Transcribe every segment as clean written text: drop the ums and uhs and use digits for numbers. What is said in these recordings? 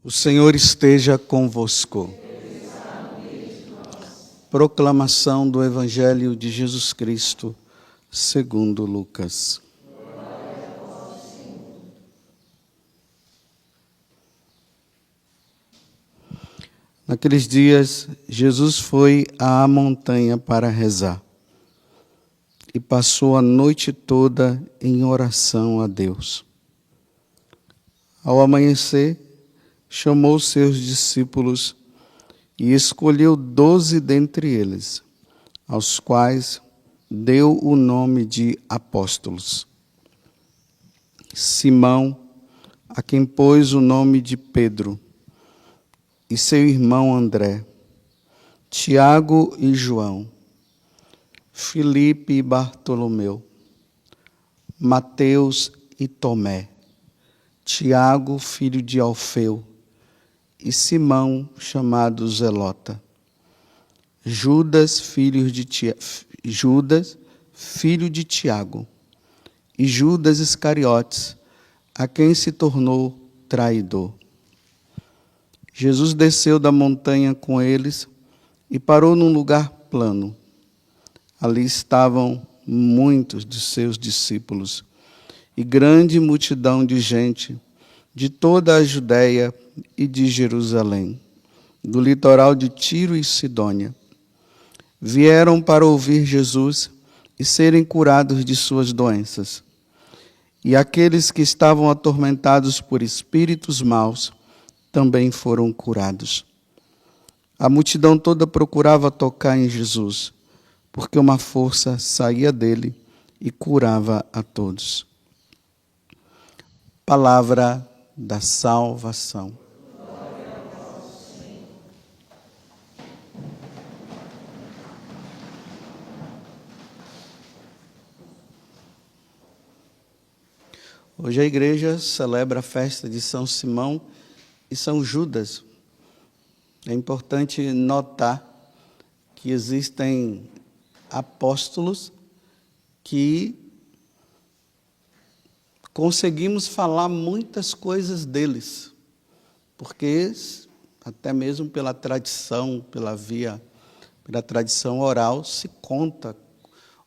O Senhor esteja convosco. Proclamação do Evangelho de Jesus Cristo, segundo Lucas. Naqueles dias, Jesus foi à montanha para rezar e passou a noite toda em oração a Deus. Ao amanhecer, chamou seus discípulos e escolheu 12 dentre eles, aos quais deu o nome de apóstolos. Simão, a quem pôs o nome de Pedro, e seu irmão André, Tiago e João, Filipe e Bartolomeu, Mateus e Tomé, Tiago, filho de Alfeu, e Simão, chamado Zelota, Judas, filho de Tiago, e Judas Iscariotes, a quem se tornou traidor. Jesus desceu da montanha com eles e parou num lugar plano. Ali estavam muitos de seus discípulos e grande multidão de gente de toda a Judéia e de Jerusalém, do litoral de Tiro e Sidônia. Vieram para ouvir Jesus e serem curados de suas doenças. E aqueles que estavam atormentados por espíritos maus também foram curados. A multidão toda procurava tocar em Jesus, porque uma força saía dele e curava a todos. Palavra da salvação. Hoje a igreja celebra a festa de São Simão e São Judas. É importante notar que existem apóstolos que conseguimos falar muitas coisas deles, porque até mesmo pela tradição, pela tradição oral, se conta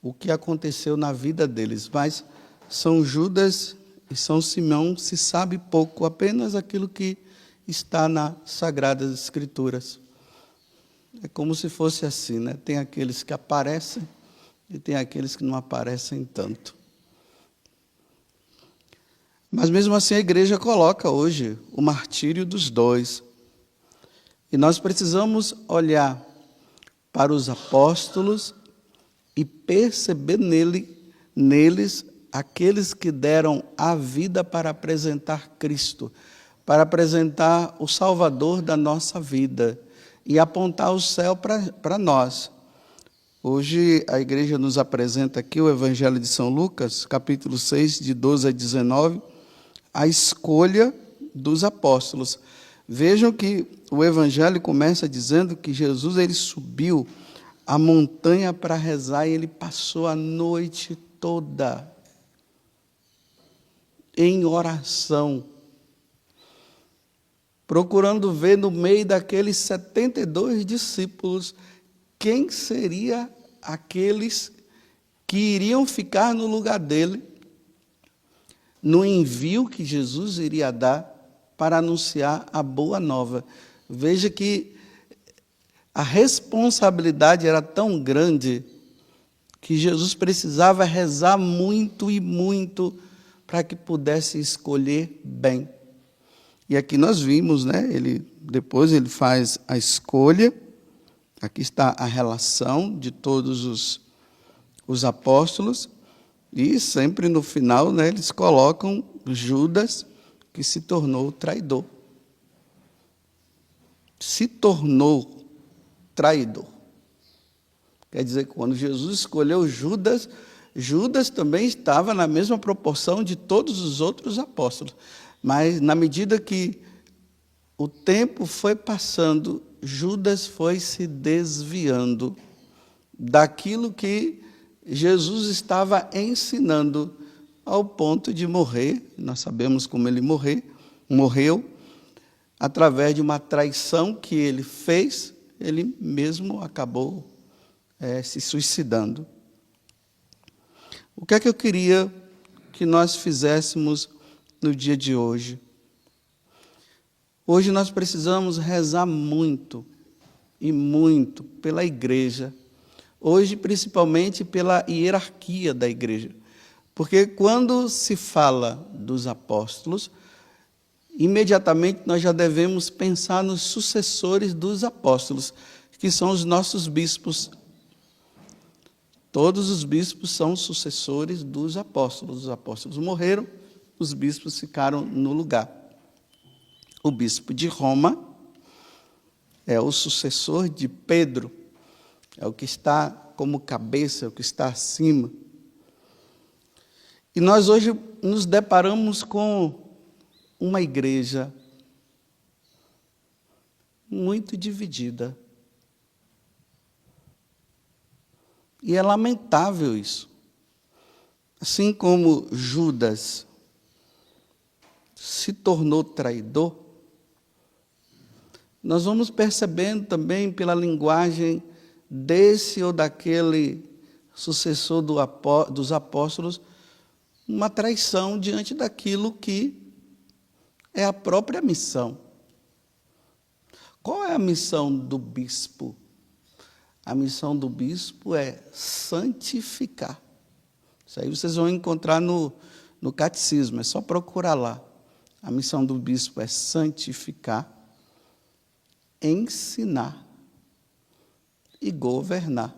o que aconteceu na vida deles. Mas São Judas e São Simão se sabe pouco, apenas aquilo que está nas Sagradas Escrituras. É como se fosse assim, né? Tem aqueles que aparecem e tem aqueles que não aparecem tanto. Mas mesmo assim a igreja coloca hoje o martírio dos dois. E nós precisamos olhar para os apóstolos e perceber neles aqueles que deram a vida para apresentar Cristo, para apresentar o Salvador da nossa vida e apontar o céu para nós. Hoje a igreja nos apresenta aqui o Evangelho de São Lucas, capítulo 6, de 12 a 19, a escolha dos apóstolos. Vejam que o Evangelho começa dizendo que Jesus ele subiu a montanha para rezar e ele passou a noite toda em oração, procurando ver no meio daqueles 72 discípulos quem seria aqueles que iriam ficar no lugar dele, no envio que Jesus iria dar para anunciar a boa nova. Veja que a responsabilidade era tão grande que Jesus precisava rezar muito e muito para que pudesse escolher bem. E aqui nós vimos, né? Depois ele faz a escolha. Aqui está a relação de todos os apóstolos. E sempre no final, né, eles colocam Judas, que se tornou traidor. Se tornou traidor. Quer dizer, quando Jesus escolheu Judas, Judas também estava na mesma proporção de todos os outros apóstolos. Mas, na medida que o tempo foi passando, Judas foi se desviando daquilo que Jesus estava ensinando, ao ponto de morrer. Nós sabemos como ele morreu. através de uma traição que ele fez, ele mesmo acabou se suicidando. O que é que eu queria que nós fizéssemos no dia de hoje? Hoje nós precisamos rezar muito e muito pela igreja. Hoje, principalmente pela hierarquia da igreja. Porque quando se fala dos apóstolos, imediatamente nós já devemos pensar nos sucessores dos apóstolos, que são os nossos bispos. Todos os bispos são sucessores dos apóstolos. Os apóstolos morreram, os bispos ficaram no lugar. O bispo de Roma é o sucessor de Pedro, é o que está como cabeça, é o que está acima. E nós hoje nos deparamos com uma igreja muito dividida. E é lamentável isso. Assim como Judas se tornou traidor, nós vamos percebendo também pela linguagem desse ou daquele sucessor dos apóstolos uma traição diante daquilo que é a própria missão. Qual é a missão do bispo? A missão do bispo é santificar. Isso aí vocês vão encontrar no catecismo, é só procurar lá. A missão do bispo é santificar, ensinar e governar.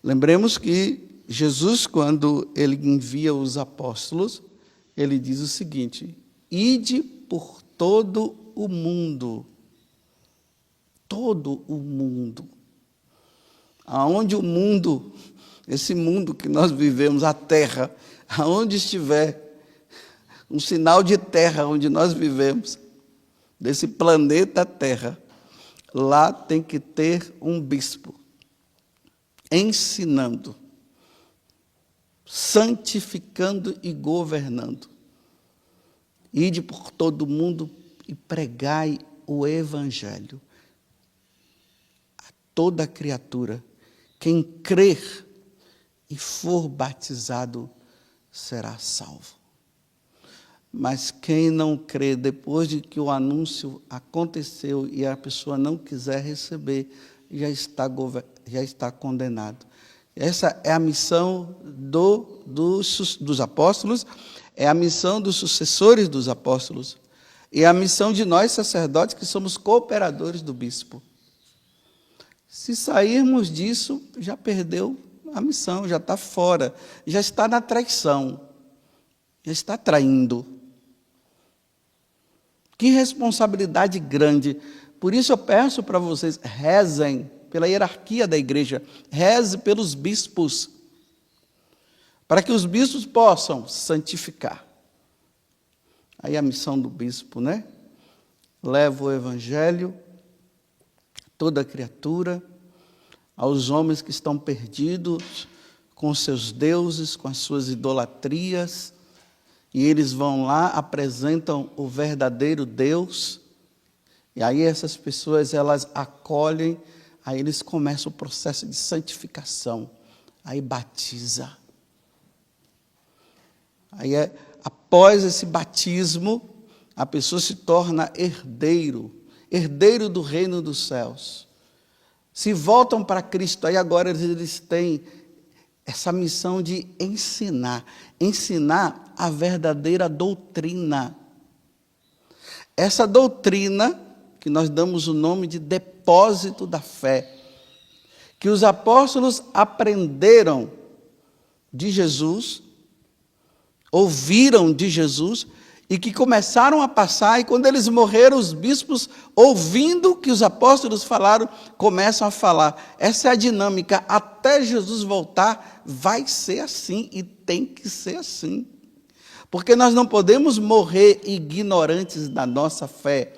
Lembremos que Jesus, quando ele envia os apóstolos, ele diz o seguinte: ide por todo o mundo. Todo o mundo. Aonde o mundo, esse mundo que nós vivemos, a terra, aonde estiver um sinal de terra onde nós vivemos, desse planeta Terra, lá tem que ter um bispo ensinando, santificando e governando. Ide por todo o mundo e pregai o evangelho a toda criatura. Quem crer e for batizado será salvo. Mas quem não crê, depois de que o anúncio aconteceu e a pessoa não quiser receber, já está condenado. Essa é a missão dos apóstolos, é a missão dos sucessores dos apóstolos, e é a missão de nós, sacerdotes, que somos cooperadores do bispo. Se sairmos disso, já perdeu a missão, já está fora, já está na traição, já está traindo. Que responsabilidade grande. Por isso eu peço para vocês, rezem pela hierarquia da igreja, reze pelos bispos, para que os bispos possam santificar. Aí a missão do bispo, né? Leva o evangelho a toda criatura, aos homens que estão perdidos com seus deuses, com as suas idolatrias, e eles vão lá, apresentam o verdadeiro Deus, e aí essas pessoas, elas acolhem, aí eles começam o processo de santificação, aí batiza. Aí, após esse batismo, a pessoa se torna herdeiro do reino dos céus. Se voltam para Cristo, aí agora eles têm essa missão de ensinar a verdadeira doutrina. Essa doutrina, que nós damos o nome de depósito da fé, que os apóstolos aprenderam de Jesus, ouviram de Jesus, e que começaram a passar, e quando eles morreram, os bispos, ouvindo o que os apóstolos falaram, começam a falar. Essa é a dinâmica, até Jesus voltar, vai ser assim, e tem que ser assim. Porque nós não podemos morrer ignorantes da nossa fé.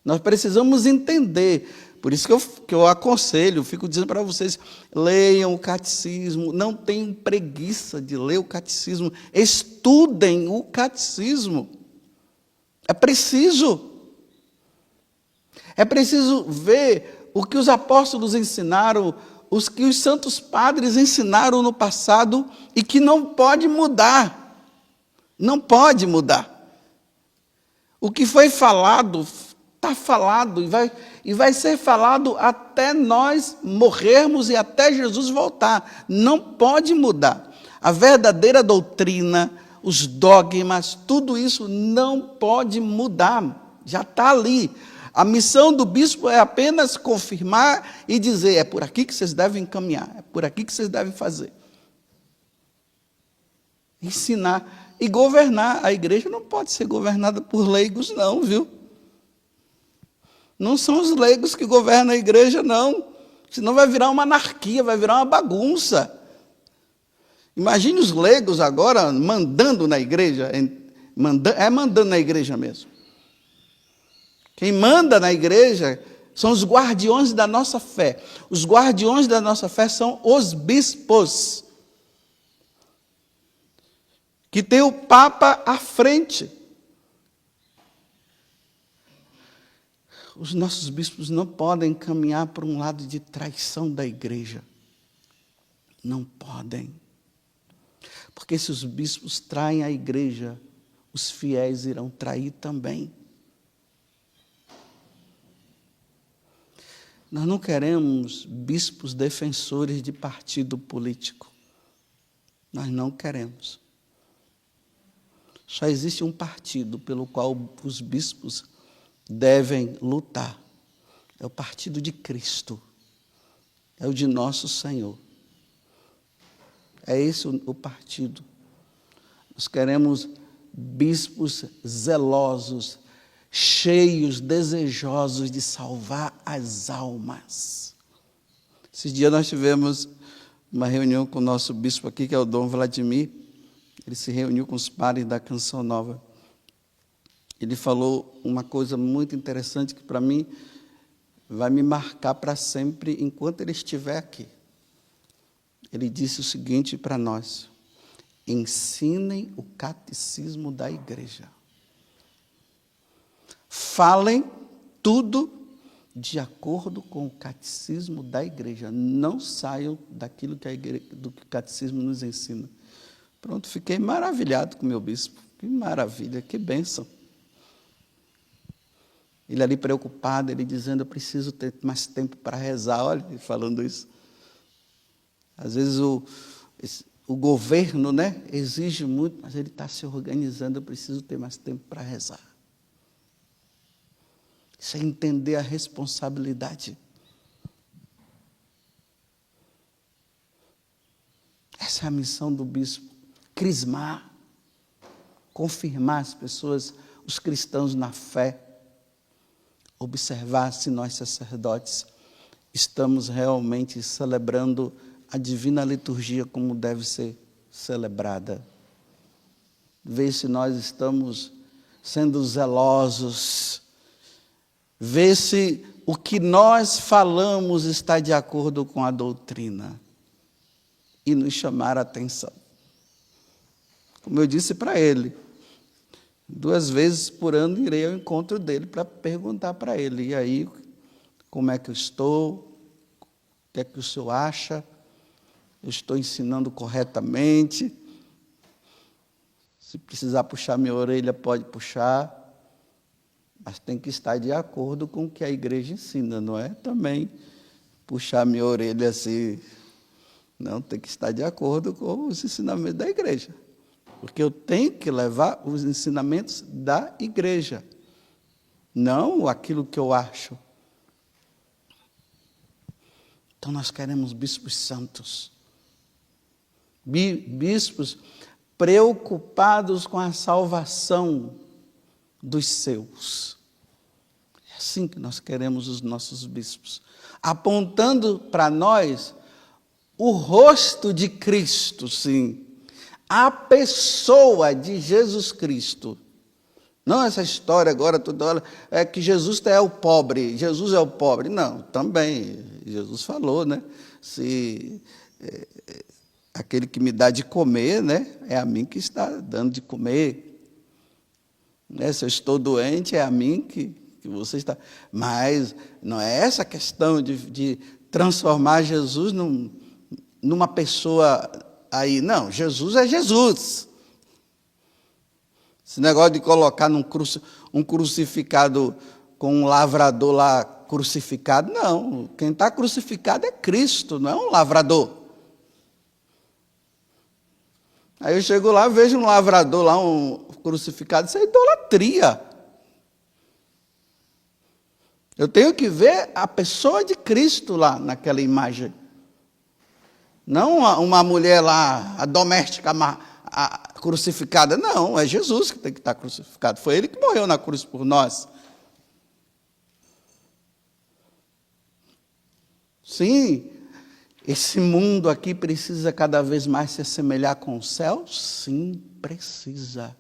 Nós precisamos entender. Por isso que eu aconselho, fico dizendo para vocês, leiam o catecismo, não tenham preguiça de ler o catecismo, estudem o catecismo. É preciso ver o que os apóstolos ensinaram, os que os santos padres ensinaram no passado e que não pode mudar. Não pode mudar. O que foi falado, está falado e vai ser falado até nós morrermos e até Jesus voltar. Não pode mudar. A verdadeira doutrina, os dogmas, tudo isso não pode mudar. Já está ali. A missão do bispo é apenas confirmar e dizer, é por aqui que vocês devem caminhar, é por aqui que vocês devem fazer. Ensinar e governar. A igreja não pode ser governada por leigos, não, viu? Não são os leigos que governam a igreja, não. Senão vai virar uma anarquia, vai virar uma bagunça. Imagine os leigos agora mandando na igreja, mandando na igreja mesmo. Quem manda na igreja são os guardiões da nossa fé. Os guardiões da nossa fé são os bispos, que tem o Papa à frente. Os nossos bispos não podem caminhar por um lado de traição da igreja. Não podem. Porque se os bispos traem a igreja, os fiéis irão trair também. Nós não queremos bispos defensores de partido político. Nós não queremos. Só existe um partido pelo qual os bispos devem lutar. É o partido de Cristo. É o de nosso Senhor. É esse o partido. Nós queremos bispos zelosos, cheios, desejosos de salvar as almas. Esses dias nós tivemos uma reunião com o nosso bispo aqui, que é o Dom Vladimir. Ele se reuniu com os padres da Canção Nova. Ele falou uma coisa muito interessante que para mim vai me marcar para sempre enquanto ele estiver aqui. Ele disse o seguinte para nós: ensinem o catecismo da igreja. Falem tudo de acordo com o catecismo da igreja. Não saiam daquilo que do que o catecismo nos ensina. Pronto, fiquei maravilhado com o meu bispo. Que maravilha, que bênção. Ele ali preocupado, ele dizendo, eu preciso ter mais tempo para rezar. Olha, ele falando isso. Às vezes o governo, né, exige muito, mas ele está se organizando, eu preciso ter mais tempo para rezar. Isso é entender a responsabilidade. Essa é a missão do bispo. Crismar, confirmar as pessoas, os cristãos na fé, observar se nós sacerdotes estamos realmente celebrando a divina liturgia como deve ser celebrada. Ver se nós estamos sendo zelosos, ver se o que nós falamos está de acordo com a doutrina e nos chamar a atenção. Como eu disse para ele, 2 vezes por ano irei ao encontro dele para perguntar para ele, e aí, como é que eu estou? O que é que o senhor acha? Eu estou ensinando corretamente? Se precisar puxar minha orelha, pode puxar, mas tem que estar de acordo com o que a igreja ensina, não é também puxar minha orelha assim. Não, tem que estar de acordo com os ensinamentos da igreja. Porque eu tenho que levar os ensinamentos da igreja, não aquilo que eu acho. Então nós queremos bispos santos, bispos preocupados com a salvação dos seus. É assim que nós queremos os nossos bispos, apontando para nós o rosto de Cristo, sim, a pessoa de Jesus Cristo. Não essa história agora, toda hora, é que Jesus é o pobre, Jesus é o pobre. Não, também, Jesus falou, né? Se aquele que me dá de comer, né, é a mim que está dando de comer. Se eu estou doente, é a mim que você está... Mas não é essa questão de transformar Jesus numa pessoa aí. Não, Jesus é Jesus. Esse negócio de colocar um crucificado com um lavrador lá crucificado, não. Quem está crucificado é Cristo, não é um lavrador. Aí eu chego lá, vejo um lavrador lá, um crucificado, isso é idolatria. Eu tenho que ver a pessoa de Cristo lá naquela imagem. Não uma mulher lá, a doméstica crucificada. Não, é Jesus que tem que estar crucificado. Foi Ele que morreu na cruz por nós. Sim, esse mundo aqui precisa cada vez mais se assemelhar com o céu? Sim, precisa,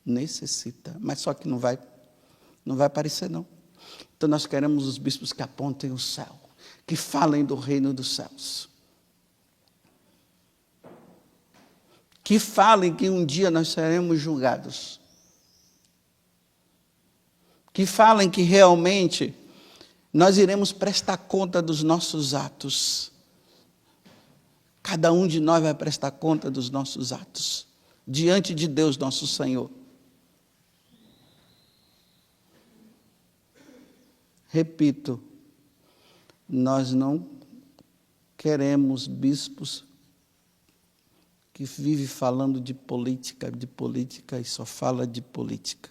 necessita. Mas só que não vai aparecer, não. Então nós queremos os bispos que apontem o céu, que falem do reino dos céus. Que falem que um dia nós seremos julgados. Que falem que realmente nós iremos prestar conta dos nossos atos. Cada um de nós vai prestar conta dos nossos atos, diante de Deus nosso Senhor. Repito, nós não queremos bispos que vivem falando de política e só fala de política.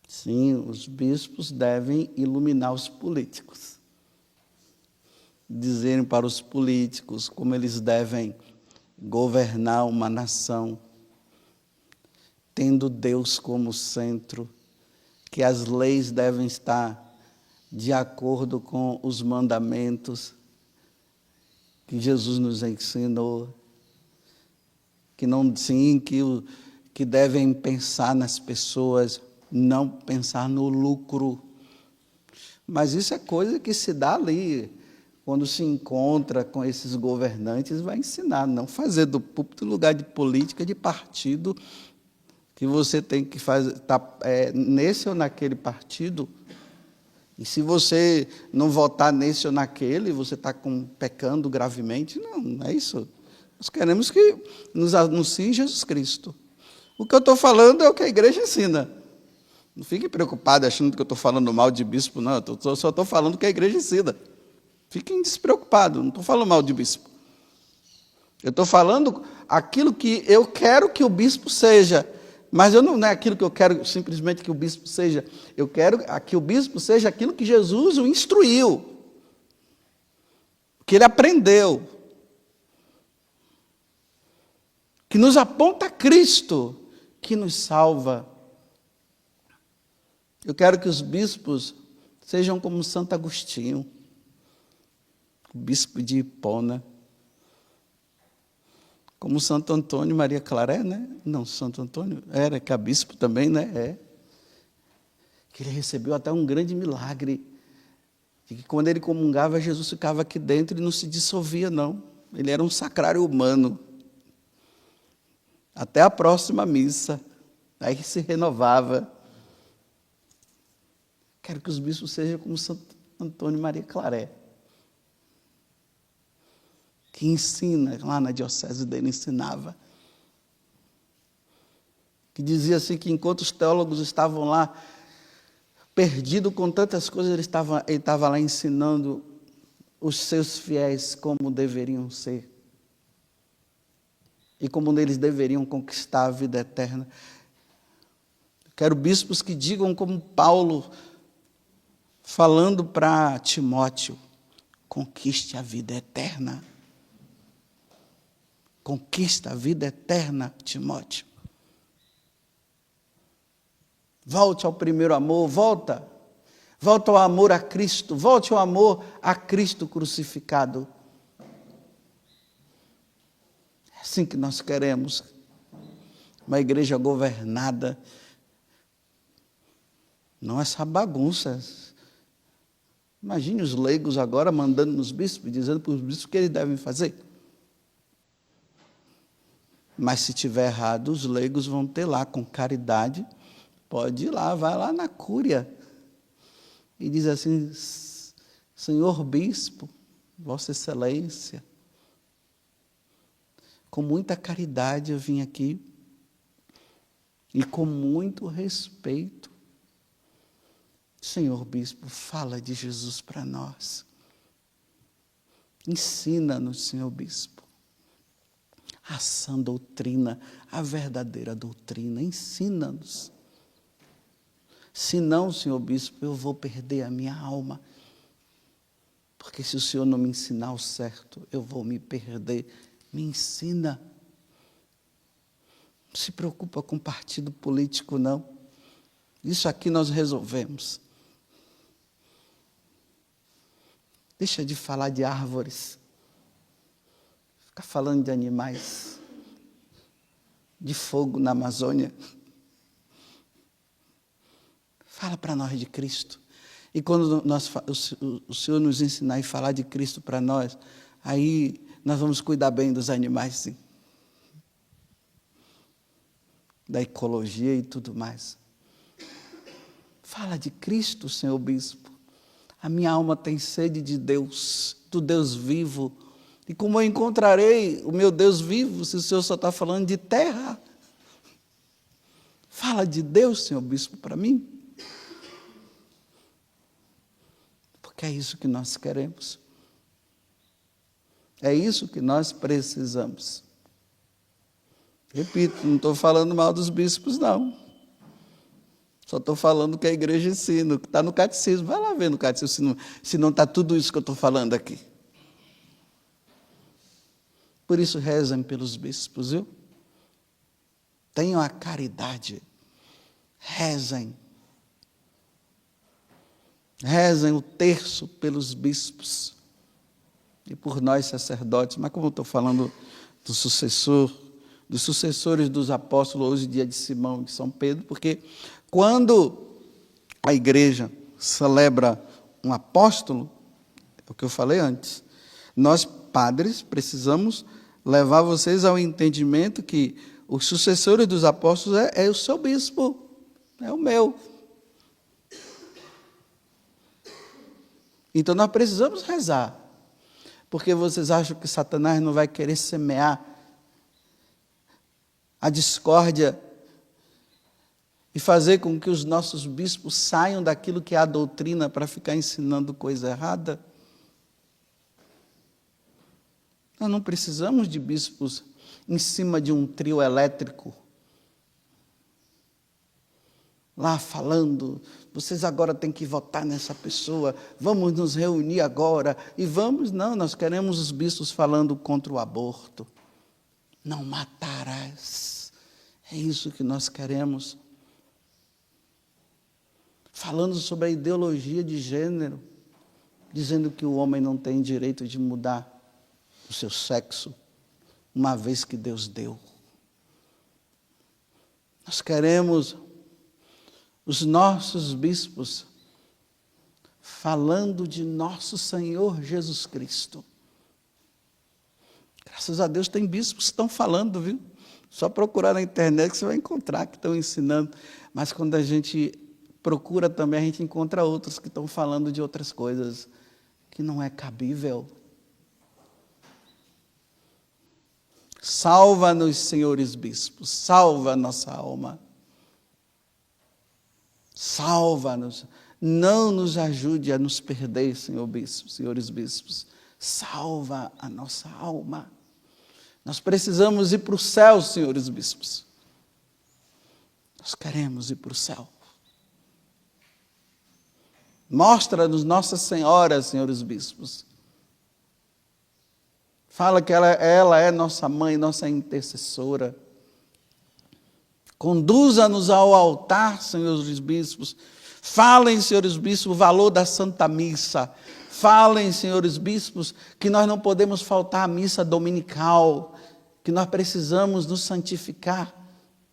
Sim, os bispos devem iluminar os políticos. Dizerem para os políticos como eles devem governar uma nação, tendo Deus como centro, que as leis devem estar de acordo com os mandamentos que Jesus nos ensinou, que devem pensar nas pessoas, não pensar no lucro. Mas isso é coisa que se dá ali, quando se encontra com esses governantes, vai ensinar, não fazer do púlpito lugar de política, de partido, que você tem que fazer, nesse ou naquele partido, e se você não votar nesse ou naquele, você está pecando gravemente. Não é isso. Nós queremos que nos anuncie Jesus Cristo. O que eu estou falando é o que a igreja ensina. Não fique preocupado achando que eu estou falando mal de bispo, não. Eu só estou falando o que a igreja ensina. Fiquem despreocupados, não estou falando mal de bispo. Eu estou falando aquilo que eu quero que o bispo seja. Mas não é aquilo que eu quero simplesmente que o bispo seja. Eu quero que o bispo seja aquilo que Jesus o instruiu. Que ele aprendeu. Que nos aponta a Cristo, que nos salva. Eu quero que os bispos sejam como Santo Agostinho, o bispo de Hipona. Como Santo Antônio Maria Claré, né? Não, Santo Antônio era que é bispo também, né? Que ele recebeu até um grande milagre. De que quando ele comungava, Jesus ficava aqui dentro e não se dissolvia, não. Ele era um sacrário humano. Até a próxima missa. Aí se renovava. Quero que os bispos sejam como Santo Antônio Maria Claré. Que ensina, lá na diocese dele ensinava, que dizia assim que enquanto os teólogos estavam lá, perdidos com tantas coisas, ele estava lá ensinando os seus fiéis como deveriam ser, e como eles deveriam conquistar a vida eterna. Quero bispos que digam como Paulo, falando para Timóteo, conquiste a vida eterna. Conquista a vida eterna, Timóteo. Volte ao primeiro amor, volta. Volta ao amor a Cristo, volte ao amor a Cristo crucificado. É assim que nós queremos. Uma igreja governada. Não essa bagunça. Imagine os leigos agora mandando nos bispos, dizendo para os bispos o que eles devem fazer. Mas se tiver errado, os leigos vão ter lá, com caridade, pode ir lá, vai lá na cúria. E diz assim: Senhor Bispo, Vossa Excelência, com muita caridade eu vim aqui, e com muito respeito. Senhor Bispo, fala de Jesus para nós. Ensina-nos, Senhor Bispo, a sã doutrina, a verdadeira doutrina. Ensina-nos. Senão, Senhor Bispo, eu vou perder a minha alma. Porque se o Senhor não me ensinar o certo, eu vou me perder. Me ensina. Não se preocupa com partido político, não. Isso aqui nós resolvemos. Deixa de falar de árvores. Fica falando de animais. De fogo na Amazônia. Fala para nós de Cristo. E quando o Senhor nos ensinar e falar de Cristo para nós, aí nós vamos cuidar bem dos animais, sim. Da ecologia e tudo mais. Fala de Cristo, Senhor Bispo. A minha alma tem sede de Deus, do Deus vivo. E como eu encontrarei o meu Deus vivo, se o Senhor só está falando de terra? Fala de Deus, Senhor Bispo, para mim. Porque é isso que nós queremos. É isso que nós precisamos. Repito, não estou falando mal dos bispos, não. Só estou falando o que a igreja ensina, o que está no catecismo. Vai lá ver no catecismo, se não está tudo isso que eu estou falando aqui. Por isso, rezem pelos bispos, viu? Tenham a caridade. Rezem. Rezem o terço pelos bispos. E por nós, sacerdotes. Mas como eu estou falando do sucessor, dos sucessores dos apóstolos, hoje dia de Simão e de São Pedro, porque quando a igreja celebra um apóstolo, é o que eu falei antes, nós, padres, precisamos levar vocês ao entendimento que os sucessores dos apóstolos é o seu bispo, é o meu. Então nós precisamos rezar, porque vocês acham que Satanás não vai querer semear a discórdia e fazer com que os nossos bispos saiam daquilo que é a doutrina para ficar ensinando coisa errada? Nós não precisamos de bispos em cima de um trio elétrico, lá falando, vocês agora têm que votar nessa pessoa, vamos nos reunir agora, e vamos, não, nós queremos os bispos falando contra o aborto. Não matarás. É isso que nós queremos. Falando sobre a ideologia de gênero, dizendo que o homem não tem direito de mudar o seu sexo, uma vez que Deus deu. Nós queremos os nossos bispos falando de nosso Senhor Jesus Cristo. Graças a Deus tem bispos que estão falando, viu? Só procurar na internet que você vai encontrar, que estão ensinando. Mas quando a gente procura também, a gente encontra outros que estão falando de outras coisas que não é cabível. Salva-nos, senhores bispos, salva a nossa alma. Salva-nos, não nos ajude a nos perder, senhores bispos. Salva a nossa alma. Nós precisamos ir para o céu, senhores bispos. Nós queremos ir para o céu. Mostra-nos Nossa Senhora, senhores bispos. Fala que ela é nossa mãe, nossa intercessora. Conduza-nos ao altar, senhores bispos. Falem, senhores bispos, o valor da Santa Missa. Falem, senhores bispos, que nós não podemos faltar à missa dominical, que nós precisamos nos santificar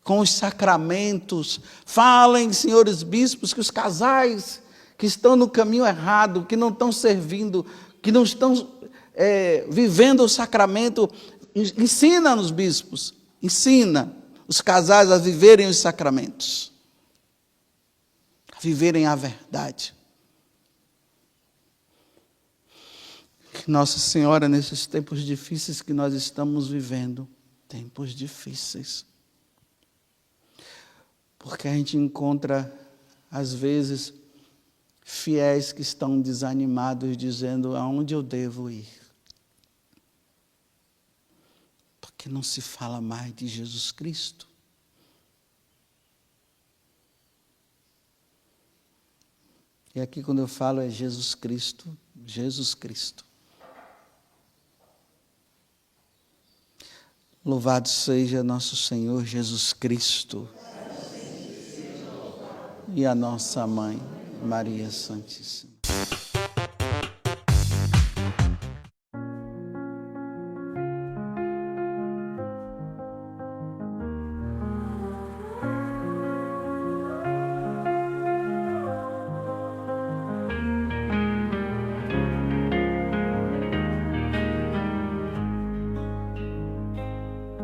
com os sacramentos. Falem, senhores bispos, que os casais que estão no caminho errado, que não estão servindo, que não estão vivendo o sacramento, ensina-nos, bispos, Ensina os casais a viverem os sacramentos, a viverem a verdade. Que Nossa Senhora, nesses tempos difíceis que nós estamos vivendo, tempos difíceis, porque a gente encontra, às vezes, fiéis que estão desanimados, dizendo: aonde eu devo ir? Porque não se fala mais de Jesus Cristo. E aqui quando eu falo é Jesus Cristo, Jesus Cristo. Louvado seja nosso Senhor Jesus Cristo e a nossa Mãe, Maria Santíssima.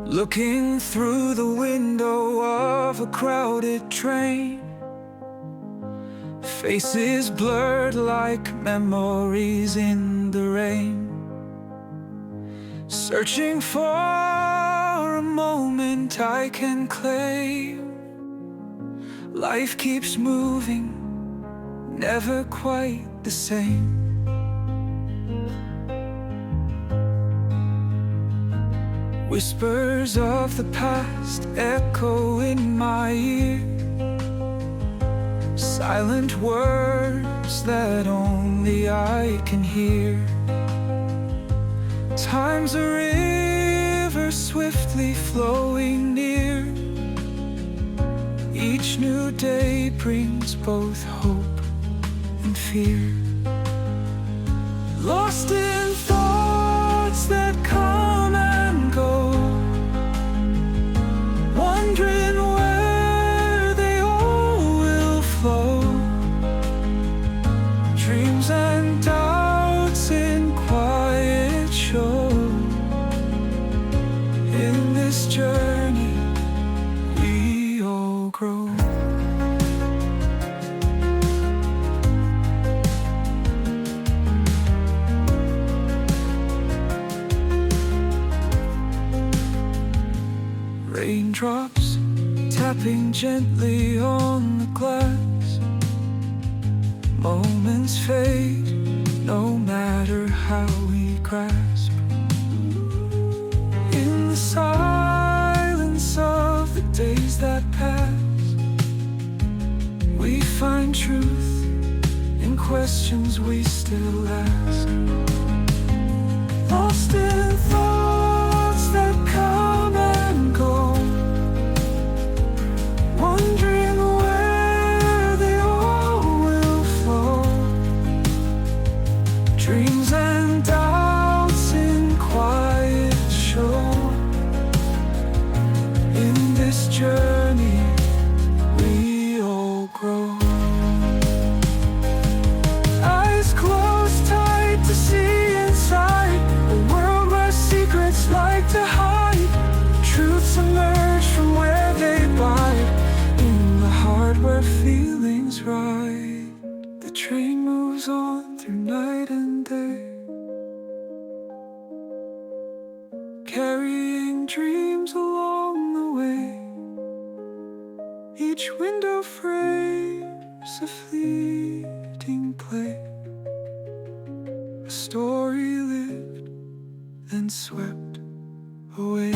Looking through the window of a crowded train, faces blurred like memories in the rain, searching for a moment I can claim. Life keeps moving, never quite the same. Whispers of the past echo in my ear, silent words that only I can hear. Time's a river swiftly flowing near. Each new day brings both hope and fear. Lost in thoughts that come and go, wondering where they all will flow. Dreams and doubts in quiet show. In this journey we all grow. Raindrops tapping gently on the glass. Moments fade, no matter how we grasp. In the silence of the days that pass, we find truth in questions we still ask. Lost in thoughts that come and go, wondering where they all will flow. Dreams and doubts in quiet show. In this journey we all grow. Eyes closed tight to see inside a world where secrets like to hide. Truths emerge from where they bide, in the heart where feelings ride. The train moves on through night and day, carrying dreams along the way. Each window frames a fleeting play, a story lived then swept away.